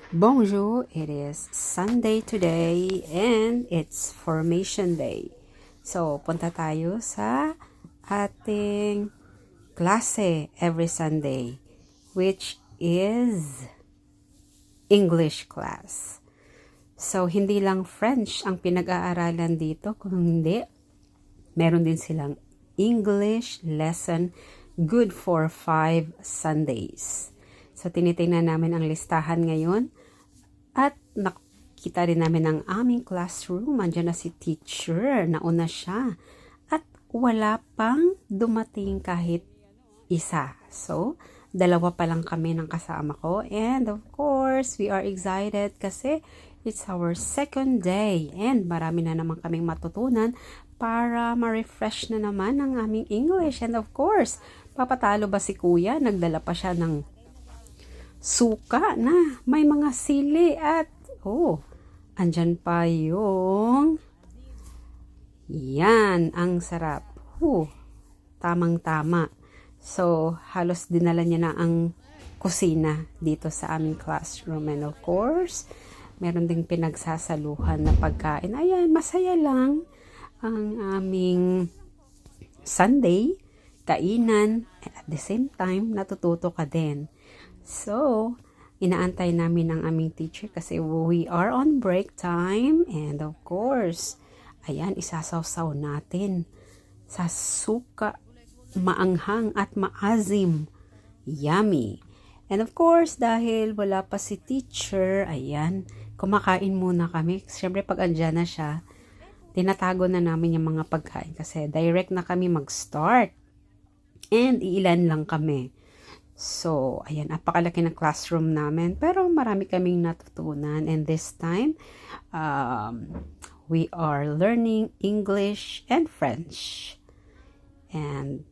Bonjour, it is Sunday today and it's Formation Day. So, punta tayo sa ating klase every Sunday, which is English class. So, hindi lang French ang pinag-aaralan dito, kung hindi, meron din silang English lesson good for 5 Sundays. So, tinitingnan namin ang listahan ngayon at nakita rin namin ang aming classroom. Andiyan na si teacher, nauna siya. At wala pang dumating kahit isa. So, dalawa pa lang kami ng kasama ko. And of course, we are excited kasi it's our second day. And marami na naman kaming matutunan para ma-refresh na naman ang aming English. And of course, papatalo ba si kuya? Nagdala pa siya ng suka na may mga sili at andyan pa yung yan, ang sarap. Tamang-tama. So, halos dinala niya na ang kusina dito sa aming classroom. And of course, meron ding pinagsasaluhan na pagkain. Ayan, masaya lang ang aming Sunday, kainan, and at the same time, natututo ka din. So, inaantay namin ang aming teacher kasi we are on break time. And of course, ayan, isasawsaw natin sa suka, maanghang at maasim. Yummy! And of course, dahil wala pa si teacher, ayan, kumakain muna kami. Siyempre, pag andyan na siya, tinatago na namin yung mga pagkain kasi direct na kami mag-start. And iilan lang kami. So, ayan, napakalaki ng classroom namin. Pero marami kaming natutunan. And this time, we are learning English and French. And,